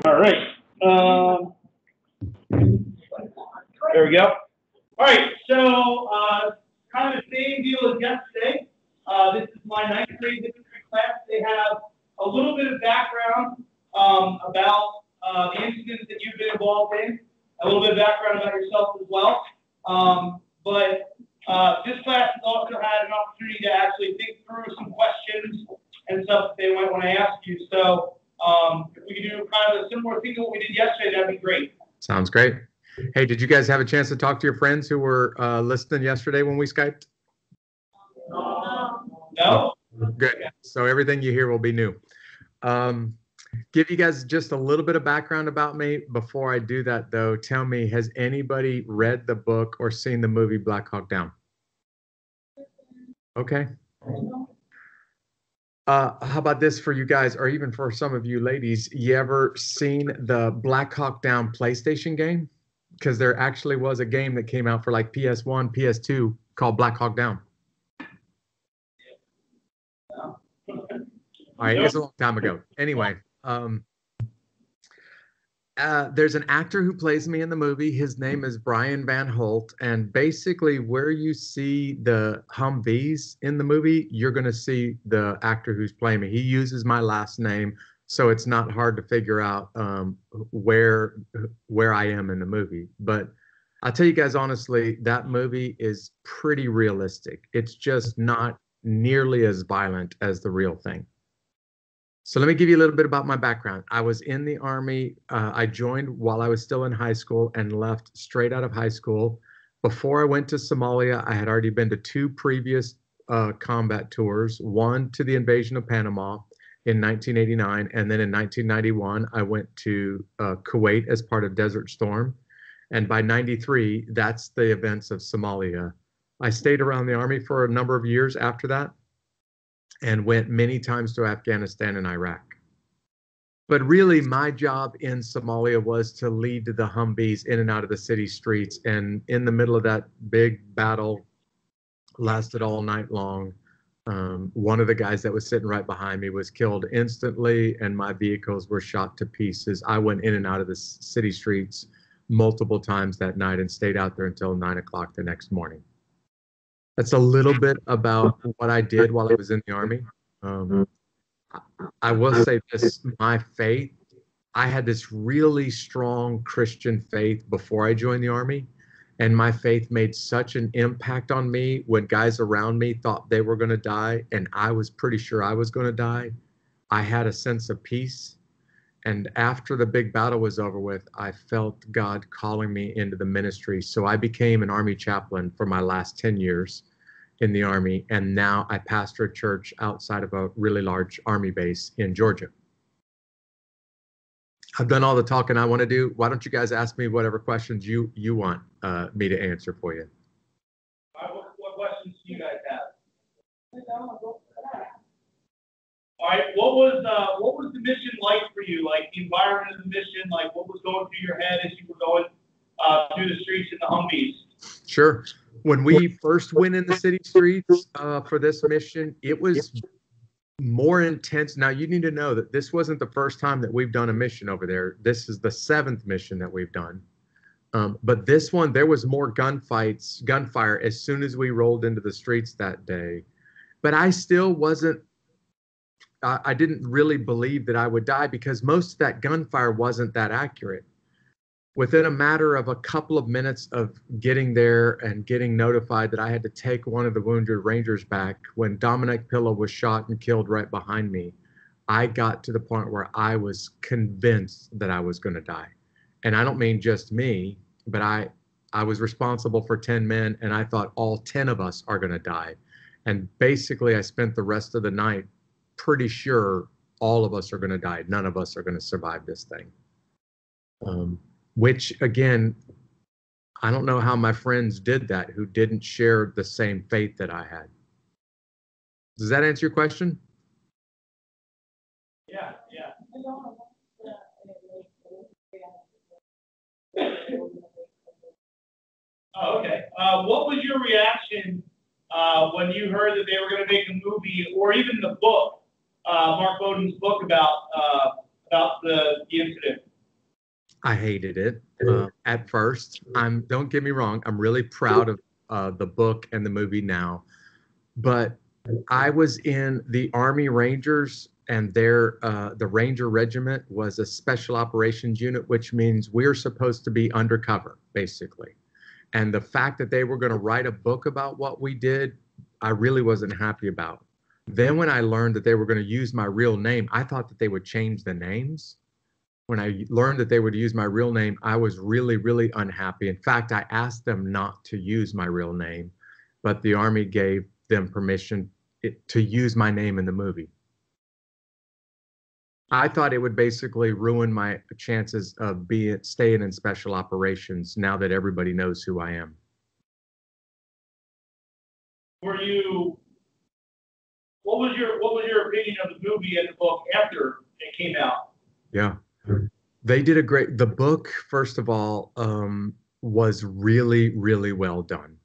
All right. There we go. All right. So kind of the same deal as yesterday. This is my ninth grade history class. They have a little bit of background about the incidents that you've been involved in, a little bit of background about yourself as well. But this class has also had an opportunity to actually think through some questions and stuff that they might want to ask you. So if we could do kind of a similar thing to what we did yesterday, that'd be great. Sounds great. Hey, did you guys have a chance to talk to your friends who were listening yesterday when we Skyped? No? Good. So everything you hear will be new. Give you guys just a little bit of background about me. Before I do that, though, tell me, has anybody read the book or seen the movie Black Hawk Down? Okay. How about this for you guys, or even for some of you ladies? You ever seen the Black Hawk Down PlayStation game? Because there actually was a game that came out for like PS1, PS2 called Black Hawk Down. All right, it's a long time ago. Anyway, there's an actor who plays me in the movie. His name is Brian Van Holt, and basically where you see the Humvees in the movie, you're going to see the actor who's playing me. He uses my last name, so it's not hard to figure out where I am in the movie. But I'll tell you guys honestly, that movie is pretty realistic. It's just not nearly as violent as the real thing. So let me give you a little bit about my background. I was in the Army. I joined while I was still in high school and left straight out of high school. Before I went to Somalia, I had already been to 2 previous combat tours, one to the invasion of Panama in 1989, and then in 1991, I went to Kuwait as part of Desert Storm. And by 93, that's the events of Somalia. I stayed around the Army for a number of years after that, and went many times to Afghanistan and Iraq. But really, my job in Somalia was to lead the Humvees in and out of the city streets. And in the middle of that big battle, lasted all night long, one of the guys that was sitting right behind me was killed instantly, and my vehicles were shot to pieces. I went in and out of the city streets multiple times that night and stayed out there until 9 o'clock the next morning. That's a little bit about what I did while I was in the Army. I will say this, my faith, I had this really strong Christian faith before I joined the Army, and my faith made such an impact on me when guys around me thought they were going to die, and I was pretty sure I was going to die. I had a sense of peace, and after the big battle was over with, I felt God calling me into the ministry, so I became an Army chaplain for my last 10 years in the Army, and now I pastor a church outside of a really large Army base in Georgia. I've done all the talking I want to do. Why don't you guys ask me whatever questions you want me to answer for you? What questions do you guys have? All right, what was the mission like for you? Like the environment of the mission, like what was going through your head as you were going through the streets in the Humvees? Sure. When we first went in the city streets for this mission, it was more intense. Now, you need to know that this wasn't the first time that we've done a mission over there. This is the 7th mission that we've done. But this one, there was more gunfire as soon as we rolled into the streets that day. But I still wasn't, I didn't really believe that I would die because most of that gunfire wasn't that accurate. Within a matter of a couple of minutes of getting there and getting notified that I had to take one of the wounded Rangers back, when Dominic Pillow was shot and killed right behind me, I got to the point where I was convinced that I was going to die. And I don't mean just me, but I was responsible for 10 men, and I thought all 10 of us are going to die. And basically, I spent the rest of the night pretty sure all of us are going to die. None of us are going to survive this thing. Which, again, I don't know how my friends did that who didn't share the same faith that I had. Does that answer your question? Yeah. Oh, okay. What was your reaction when you heard that they were going to make a movie, or even the book, Mark Bowden's book about the incident? I hated it at first. Don't get me wrong, I'm really proud of the book and the movie now. But I was in the Army Rangers, and the Ranger Regiment was a special operations unit, which means we're supposed to be undercover, basically. And the fact that they were going to write a book about what we did, I really wasn't happy about. Then when I learned that they were going to use my real name, I thought that they would change the names. When I learned that they would use my real name, I was really, really unhappy. In fact, I asked them not to use my real name, but the Army gave them permission to use my name in the movie. I thought it would basically ruin my chances of staying in special operations now that everybody knows who I am. What was your opinion of the movie and the book after it came out? Yeah. They did the book, first of all, was really, really well done.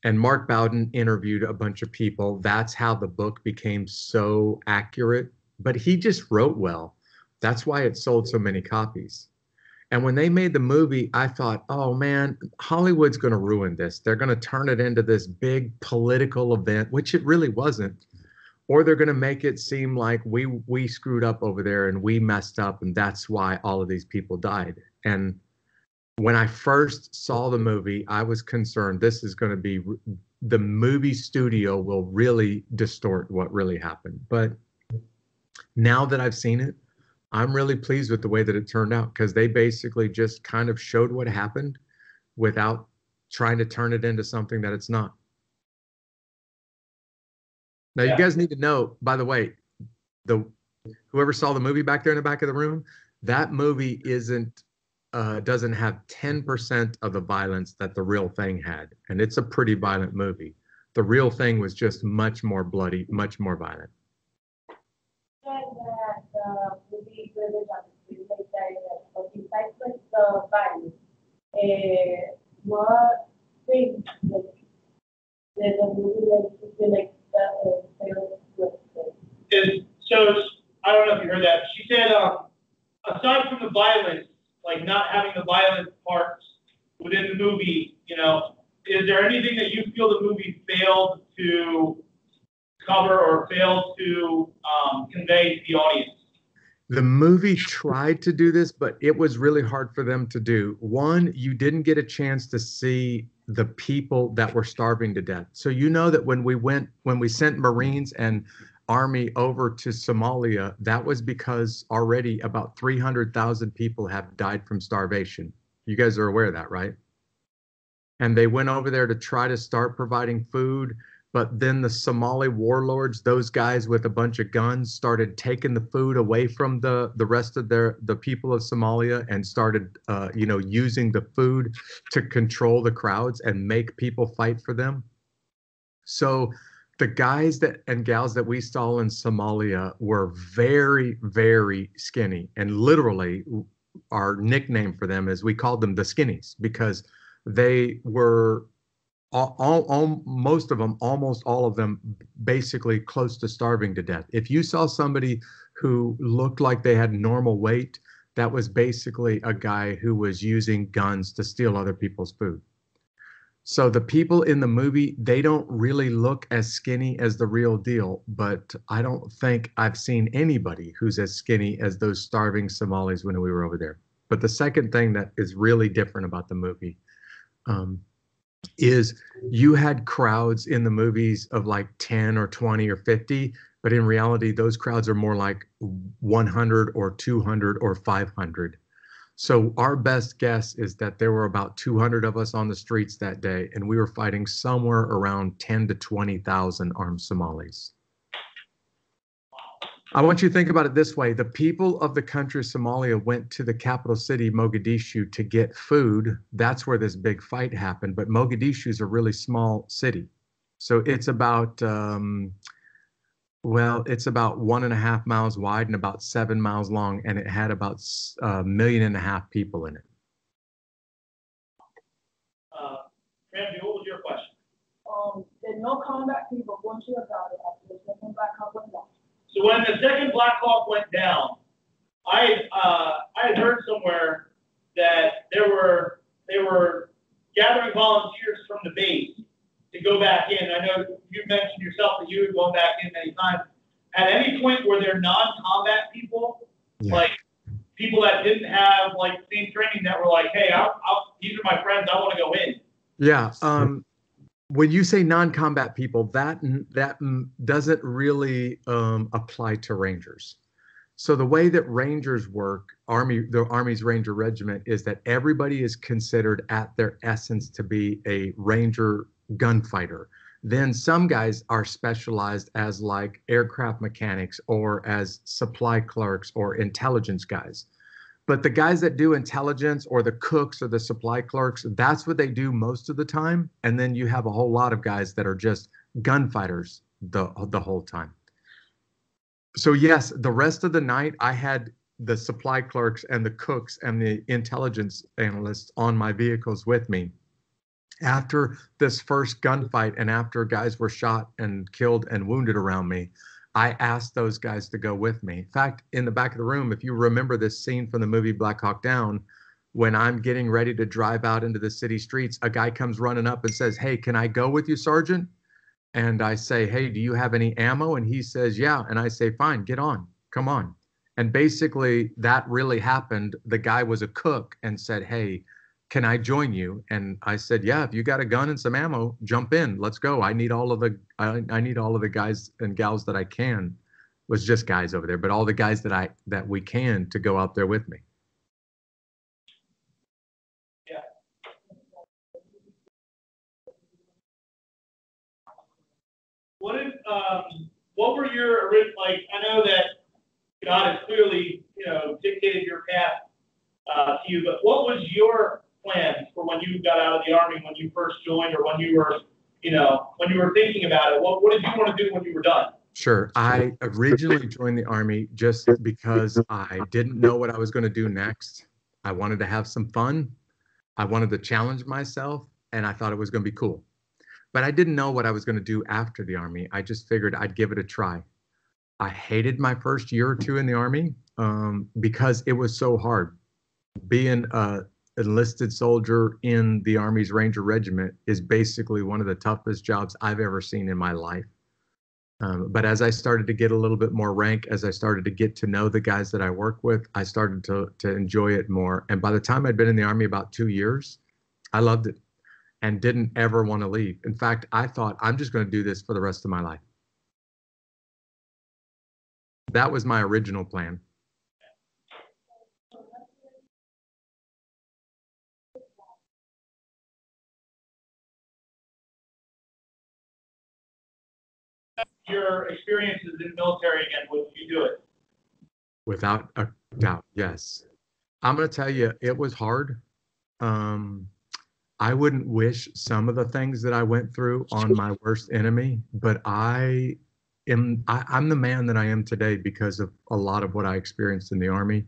And Mark Bowden interviewed a bunch of people. That's how the book became so accurate. But he just wrote well. That's why it sold so many copies. And when they made the movie, I thought, oh man, Hollywood's going to ruin this. They're going to turn it into this big political event, which it really wasn't. Or they're going to make it seem like we screwed up over there and we messed up, and that's why all of these people died. And when I first saw the movie, I was concerned this is going to be the movie studio will really distort what really happened. But now that I've seen it, I'm really pleased with the way that it turned out, because they basically just kind of showed what happened without trying to turn it into something that it's not. Now, you guys need to know, by the way, whoever saw the movie back there in the back of the room, that movie doesn't have 10% of the violence that the real thing had. And it's a pretty violent movie. The real thing was just much more bloody, much more violent. What things did the movie like so I don't know if you heard that. She said, aside from the violence, like not having the violent parts within the movie, is there anything that you feel the movie failed to cover or failed to convey to the audience? The movie tried to do this, but it was really hard for them to do. One, you didn't get a chance to see the people that were starving to death. So you know that when we sent Marines and Army over to Somalia, that was because already about 300,000 people have died from starvation. You guys are aware of that, right? And they went over there to try to start providing food. But then the Somali warlords, those guys with a bunch of guns, started taking the food away from the rest of the people of Somalia, and started, using the food to control the crowds and make people fight for them. So the guys and gals that we saw in Somalia were very, very skinny, and literally our nickname for them is we called them the skinnies, because they were most of them, almost all of them, basically close to starving to death. If you saw somebody who looked like they had normal weight, that was basically a guy who was using guns to steal other people's food. So the people in the movie, they don't really look as skinny as the real deal, but I don't think I've seen anybody who's as skinny as those starving Somalis when we were over there. But the second thing that is really different about the movie, is you had crowds in the movies of like 10 or 20 or 50, but in reality, those crowds are more like 100 or 200 or 500. So our best guess is that there were about 200 of us on the streets that day, and we were fighting somewhere around 10 to 20,000 armed Somalis. I want you to think about it this way. The people of the country of Somalia went to the capital city, Mogadishu, to get food. That's where this big fight happened. But Mogadishu is a really small city. So it's about, it's about 1.5 miles wide and about 7 miles long. And it had about 1.5 million people in it. Ramsey, what was your question? Did no combat people want you about it after the second Black Hawk went down? So when the second Black Hawk went down, I had heard somewhere that accepting volunteers from the base to go back in. I know you mentioned yourself that you had gone back in many times. At any point were there non-combat people, like people that didn't have like same training that were like, hey, these are my friends, I want to go in? Yeah. When you say non-combat people, that doesn't really apply to Rangers. So the way that Rangers work, the Army's Ranger Regiment, is that everybody is considered at their essence to be a Ranger gunfighter. Then some guys are specialized as like aircraft mechanics or as supply clerks or intelligence guys. But the guys that do intelligence or the cooks or the supply clerks, that's what they do most of the time. And then you have a whole lot of guys that are just gunfighters the whole time. So yes, the rest of the night I had the supply clerks and the cooks and the intelligence analysts on my vehicles with me. After this first gunfight and after guys were shot and killed and wounded around me, I asked those guys to go with me. In fact, in the back of the room, if you remember this scene from the movie Black Hawk Down, when I'm getting ready to drive out into the city streets, a guy comes running up and says, hey, can I go with you, Sergeant? And I say, hey, do you have any ammo? And he says, yeah. And I say, fine, get on, come on. And basically that really happened. The guy was a cook and said, hey, can I join you? And I said, yeah, if you got a gun and some ammo, jump in, let's go. I need all of the guys and gals that I can. It was just guys over there, but all the guys that we can to go out there with me. Yeah. What were your original, like, I know that God has clearly, dictated your path to you, but what was your plans for when you got out of the Army, when you first joined, or when you were thinking about it? What did you want to do when you were done? Sure. I originally joined the Army just because I didn't know what I was going to do next. I wanted to have some fun. I wanted to challenge myself, and I thought it was going to be cool. But I didn't know what I was going to do after the Army. I just figured I'd give it a try. I hated my first year or two in the Army because it was so hard. Being an enlisted soldier in the Army's Ranger Regiment is basically one of the toughest jobs I've ever seen in my life. But as I started to get a little bit more rank, as I started to get to know the guys that I work with, I started to enjoy it more. And by the time I'd been in the Army about 2 years, I loved it and didn't ever want to leave. In fact, I thought, I'm just going to do this for the rest of my life. That was my original plan. Your experiences in the military again, would you do it? Without a doubt, yes. I'm going to tell you, it was hard. I wouldn't wish some of the things that I went through on my worst enemy, but I'm the man that I am today because of a lot of what I experienced in the Army.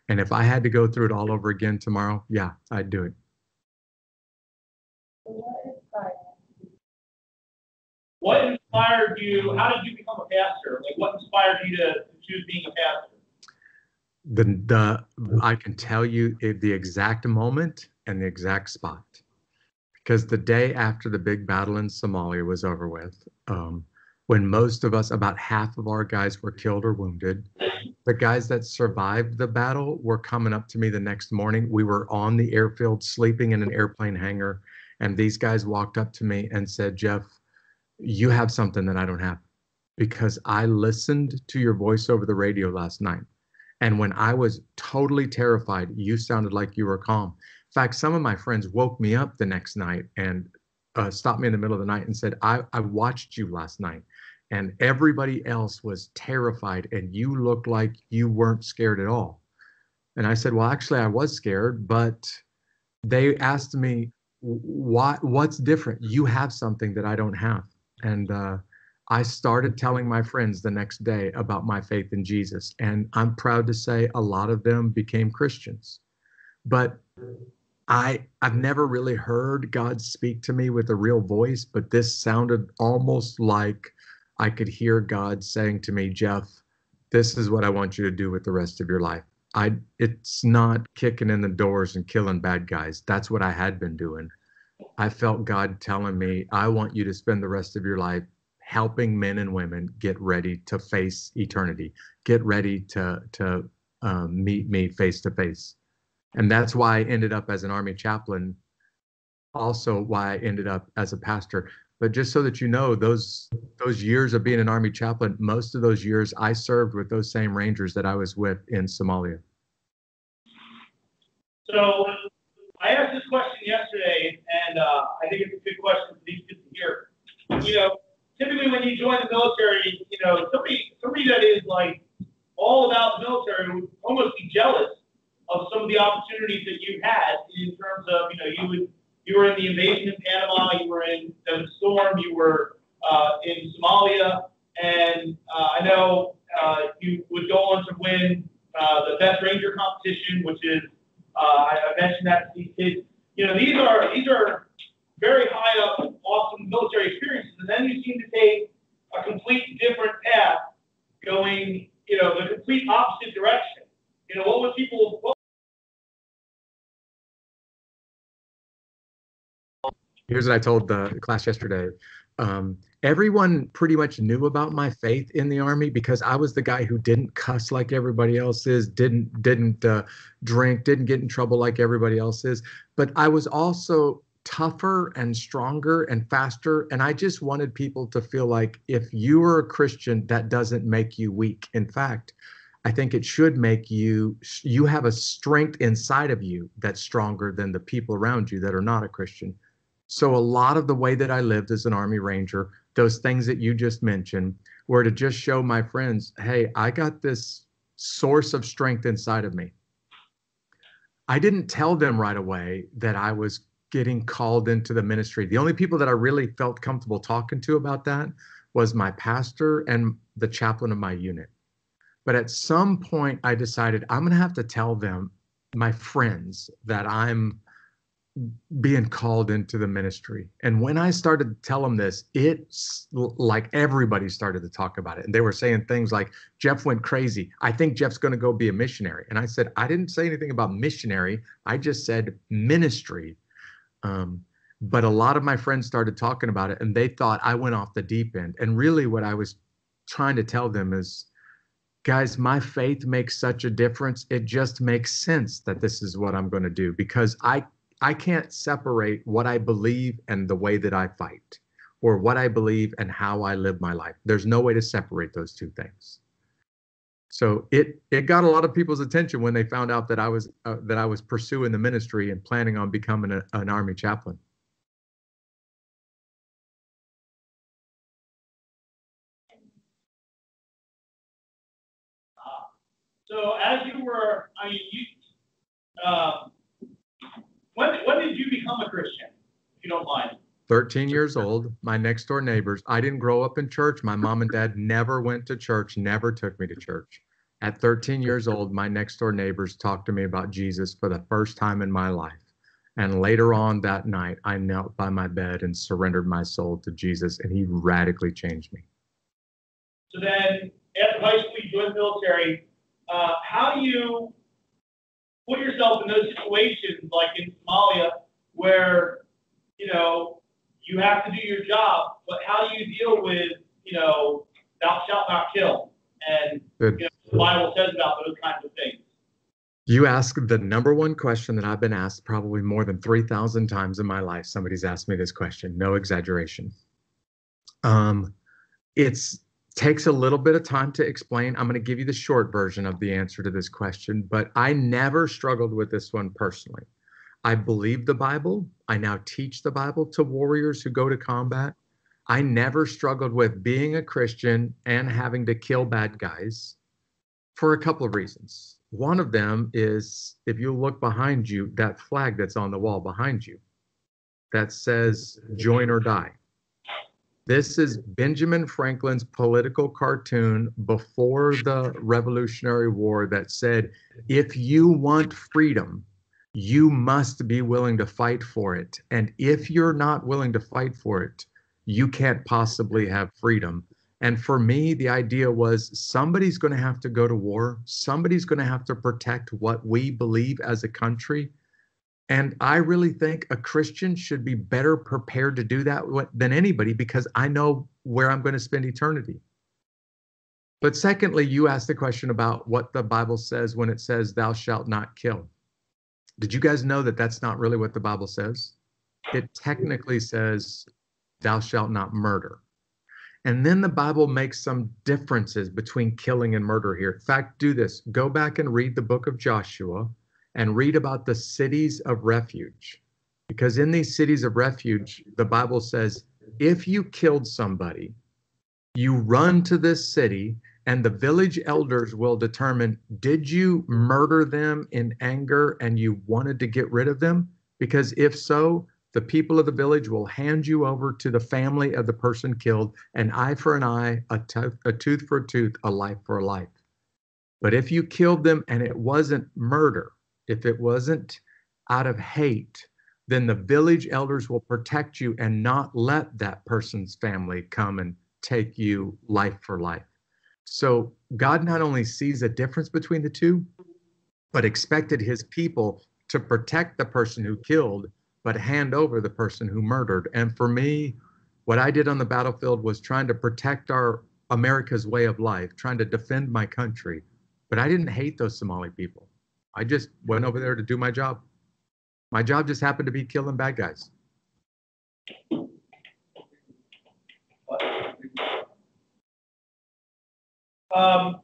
And if I had to go through it all over again tomorrow, yeah, I'd do it. What inspired you? How did you become a pastor? Like, what inspired you to choose being a pastor? I can tell you the exact moment and the exact spot, because the day after the big battle in Somalia was over with, when most of us, about half of our guys were killed or wounded, the guys that survived the battle were coming up to me the next morning. We were on the airfield sleeping in an airplane hangar, and these guys walked up to me and said, Jeff, you have something that I don't have, because I listened to your voice over the radio last night. And when I was totally terrified, you sounded like you were calm. In fact, some of my friends woke me up the next night and stopped me in the middle of the night and said, I watched you last night and everybody else was terrified and you looked like you weren't scared at all. And I said, well, actually I was scared, but they asked me, what's different? You have something that I don't have. And I started telling my friends the next day about my faith in Jesus. And I'm proud to say a lot of them became Christians. But I've never really heard God speak to me with a real voice, but this sounded almost like I could hear God saying to me, Jeff, this is what I want you to do with the rest of your life. It's not kicking in the doors and killing bad guys. That's what I had been doing. I felt God telling me, I want you to spend the rest of your life helping men and women get ready to face eternity, get ready to meet me face to face. And that's why I ended up as an Army chaplain, also why I ended up as a pastor. But just so that you know, those years of being an Army chaplain, most of those years I served with those same Rangers that I was with in Somalia. So I asked this question yesterday, and I think it's a good question for these kids to hear. You know, typically when you join the military, you know, somebody that is like all about the military would almost be jealous of some of the opportunities that you've had in terms of, you know, you were in the invasion in Panama, you were in the storm, you were in Somalia, and I know you would go on to win the best ranger competition, which is I mentioned that to these kids. You know, these are very high up, awesome military experiences, and then you seem to take a complete different path, going, you know, the complete opposite direction. You know, what would people? Here's what I told the class yesterday. Everyone pretty much knew about my faith in the Army because I was the guy who didn't cuss like everybody else is, didn't drink, didn't get in trouble like everybody else is. But I was also tougher and stronger and faster. And I just wanted people to feel like if you are a Christian, that doesn't make you weak. In fact, I think it should make you have a strength inside of you that's stronger than the people around you that are not a Christian. So a lot of the way that I lived as an Army Ranger, those things that you just mentioned, were to just show my friends, hey, I got this source of strength inside of me. I didn't tell them right away that I was getting called into the ministry. The only people that I really felt comfortable talking to about that was my pastor and the chaplain of my unit. But at some point, I decided I'm going to have to tell them, my friends, that I'm being called into the ministry. And when I started to tell them this, it's like everybody started to talk about it. And they were saying things like, Jeff went crazy. I think Jeff's going to go be a missionary. And I said, I didn't say anything about missionary. I just said ministry. But a lot of my friends started talking about it and they thought I went off the deep end. And really what I was trying to tell them is, guys, my faith makes such a difference. It just makes sense that this is what I'm going to do because I can't separate what I believe and the way that I fight, or what I believe and how I live my life. There's no way to separate those two things. So it got a lot of people's attention when they found out that I was pursuing the ministry and planning on becoming an Army chaplain. So as you were, I mean, when did you become a Christian, if you don't mind? 13 years old, my next door neighbors. I didn't grow up in church. My mom and dad never went to church, never took me to church. At 13 years old, my next door neighbors talked to me about Jesus for the first time in my life. And later on that night, I knelt by my bed and surrendered my soul to Jesus, and he radically changed me. So then, after high school, you joined the military. How do you put yourself in those situations, like in Somalia, where, you know, you have to do your job, but how do you deal with, you know, thou shalt not kill, and you know, the Bible says about those kinds of things? You ask the number one question that I've been asked probably more than 3,000 times in my life. Somebody's asked me this question, no exaggeration. It's takes a little bit of time to explain. I'm going to give you the short version of the answer to this question, but I never struggled with this one personally. I believe the Bible. I now teach the Bible to warriors who go to combat. I never struggled with being a Christian and having to kill bad guys for a couple of reasons. One of them is, if you look behind you, that flag that's on the wall behind you that says join or die. This is Benjamin Franklin's political cartoon before the Revolutionary War that said, if you want freedom, you must be willing to fight for it. And if you're not willing to fight for it, you can't possibly have freedom. And for me, the idea was somebody's going to have to go to war. Somebody's going to have to protect what we believe as a country. And I really think a Christian should be better prepared to do that than anybody, because I know where I'm going to spend eternity. But secondly, you asked the question about what the Bible says when it says, thou shalt not kill. Did you guys know that that's not really what the Bible says? It technically says, thou shalt not murder. And then the Bible makes some differences between killing and murder here. In fact, do this. Go back and read the book of Joshua and read about the cities of refuge. Because in these cities of refuge, the Bible says, if you killed somebody, you run to this city and the village elders will determine, did you murder them in anger and you wanted to get rid of them? Because if so, the people of the village will hand you over to the family of the person killed, an eye for an eye, a tooth for a tooth, a life for a life. But if you killed them and it wasn't murder, if it wasn't out of hate, then the village elders will protect you and not let that person's family come and take you life for life. So God not only sees a difference between the two, but expected his people to protect the person who killed, but hand over the person who murdered. And for me, what I did on the battlefield was trying to protect our America's way of life, trying to defend my country. But I didn't hate those Somali people. I just went over there to do my job. My job just happened to be killing bad guys.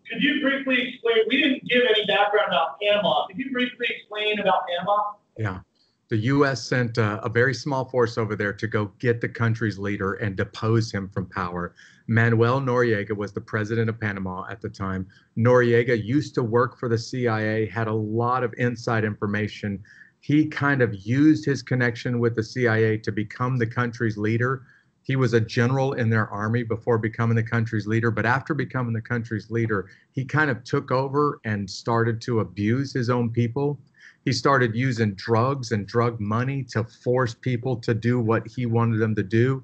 Could you briefly explain, we didn't give any background about Panama. Could you briefly explain about Panama? Yeah. The U.S. sent a very small force over there to go get the country's leader and depose him from power. Manuel Noriega was the president of Panama at the time. Noriega used to work for the CIA, had a lot of inside information. He kind of used his connection with the CIA to become the country's leader. He was a general in their army before becoming the country's leader, but after becoming the country's leader, he kind of took over and started to abuse his own people. He started using drugs and drug money to force people to do what he wanted them to do.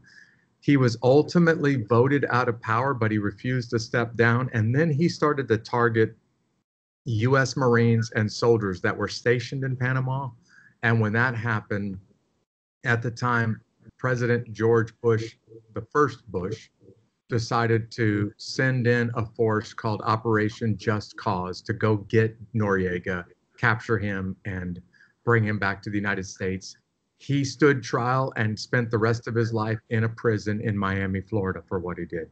He was ultimately voted out of power, but he refused to step down. And then he started to target U.S. Marines and soldiers that were stationed in Panama. And when that happened, at the time, President George Bush, the first Bush, decided to send in a force called Operation Just Cause to go get Noriega, capture him, and bring him back to the United States. He stood trial and spent the rest of his life in a prison in Miami, Florida for what he did.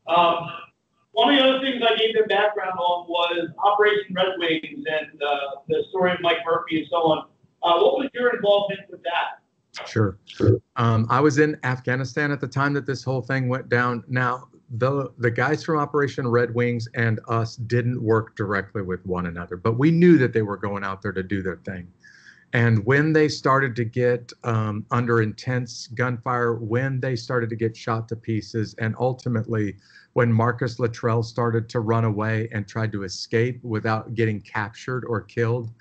One of the other things I gave them background on was Operation Red Wings and the story of Mike Murphy and so on. What was your involvement with that? Sure. I was in Afghanistan at the time that this whole thing went down. Now, the guys from Operation Red Wings and us didn't work directly with one another, but we knew that they were going out there to do their thing. And when they started to get under intense gunfire, when they started to get shot to pieces, and ultimately when Marcus Luttrell started to run away and tried to escape without getting captured or killed,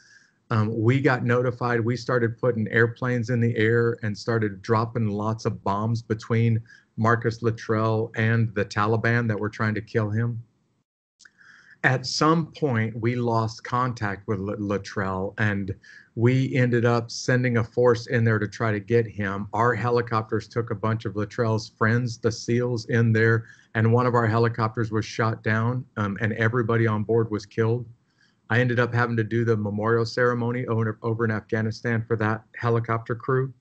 we got notified. We started putting airplanes in the air and started dropping lots of bombs between Marcus Luttrell and the Taliban that were trying to kill him. At some point, we lost contact with Luttrell, and we ended up sending a force in there to try to get him. Our helicopters took a bunch of Luttrell's friends, the SEALs, in there, and one of our helicopters was shot down, and everybody on board was killed. I ended up having to do the memorial ceremony over in Afghanistan for that helicopter crew.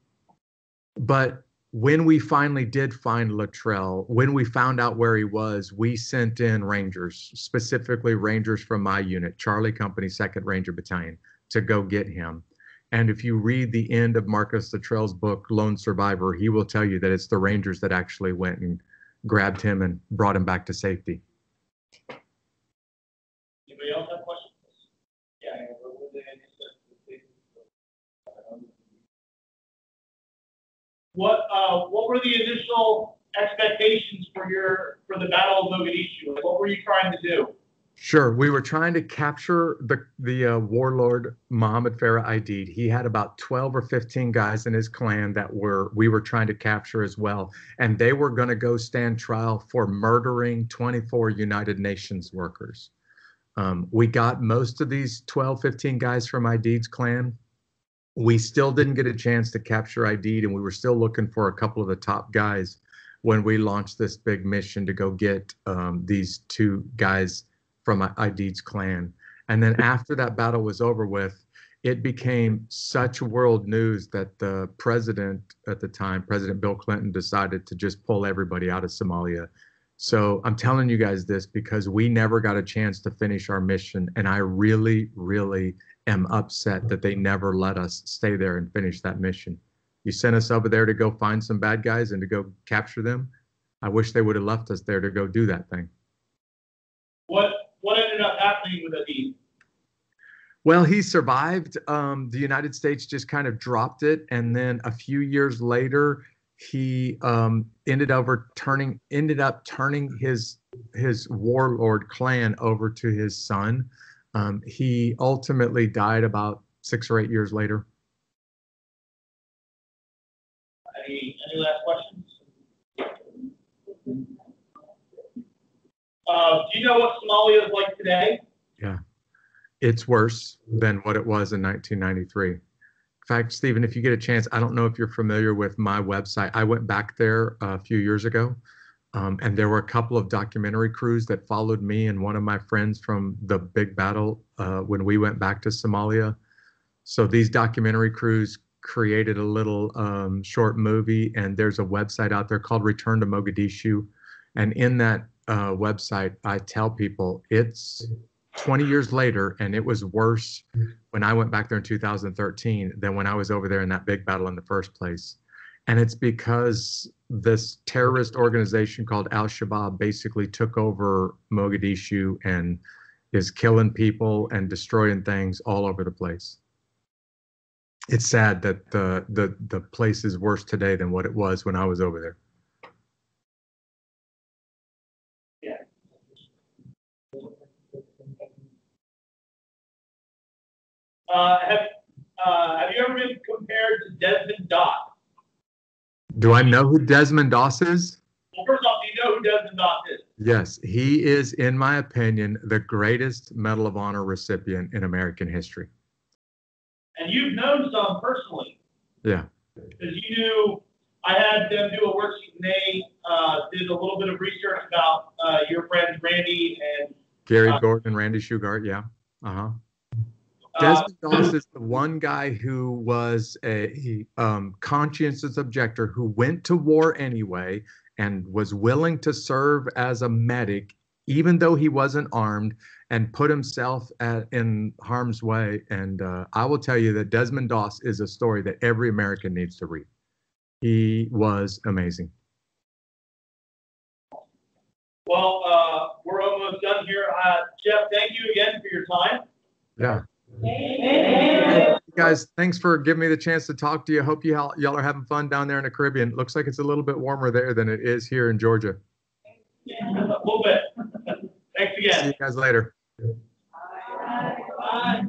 But when we finally did find Luttrell, when we found out where he was, we sent in Rangers, specifically Rangers from my unit, Charlie Company, 2nd Ranger Battalion, to go get him. And if you read the end of Marcus Luttrell's book, Lone Survivor, he will tell you that it's the Rangers that actually went and grabbed him and brought him back to safety. Anybody else have questions? What were the initial expectations for the Battle of Mogadishu? What were you trying to do? Sure, we were trying to capture the warlord Mohammed Farah Aidid. He had about 12 or 15 guys in his clan that we were trying to capture as well, and they were going to go stand trial for murdering 24 United Nations workers. We got most of these 12, 15 guys from Aidid's clan. We still didn't get a chance to capture Aidid, and we were still looking for a couple of the top guys when we launched this big mission to go get these 2 guys from Aidid's clan. And then after that battle was over with, it became such world news that the president at the time, President Bill Clinton, decided to just pull everybody out of Somalia. So I'm telling you guys this because we never got a chance to finish our mission, and I really, really am upset that they never let us stay there and finish that mission. You sent us over there to go find some bad guys and to go capture them. I wish they would have left us there to go do that thing. What ended up happening with Aidid? Well, he survived. The United States just kind of dropped it, and then a few years later, he ended up turning his warlord clan over to his son. He ultimately died about 6 or 8 years later. Any last questions? Do you know what Somalia is like today? Yeah, it's worse than what it was in 1993. In fact, Stephen, if you get a chance, I don't know if you're familiar with my website. I went back there a few years ago, and there were a couple of documentary crews that followed me and one of my friends from the big battle when we went back to Somalia. So these documentary crews created a little short movie, and there's a website out there called Return to Mogadishu. And in that website, I tell people it's 20 years later, and it was worse when I went back there in 2013 than when I was over there in that big battle in the first place. And it's because this terrorist organization called Al-Shabaab basically took over Mogadishu and is killing people and destroying things all over the place. It's sad that the place is worse today than what it was when I was over there. Have you ever been compared to Desmond Doss? Do I know who Desmond Doss is? Well, first off, do you know who Desmond Doss is? Yes, he is, in my opinion, the greatest Medal of Honor recipient in American history. And you've known some personally. Yeah. Because you knew I had them do a worksheet, and they did a little bit of research about your friends Randy and Gary Gordon and Randy Shugart, yeah. Desmond Doss is the one guy who was a conscientious objector who went to war anyway and was willing to serve as a medic, even though he wasn't armed, and put himself in harm's way. And I will tell you that Desmond Doss is a story that every American needs to read. He was amazing. Well, we're almost done here. Jeff, thank you again for your time. Yeah. Hey, guys, thanks for giving me the chance to talk to you. Hope y'all are having fun down there in the Caribbean. Looks like it's a little bit warmer there than it is here in Georgia. Yeah, a little bit. Thanks again. See you guys later. Bye. Bye.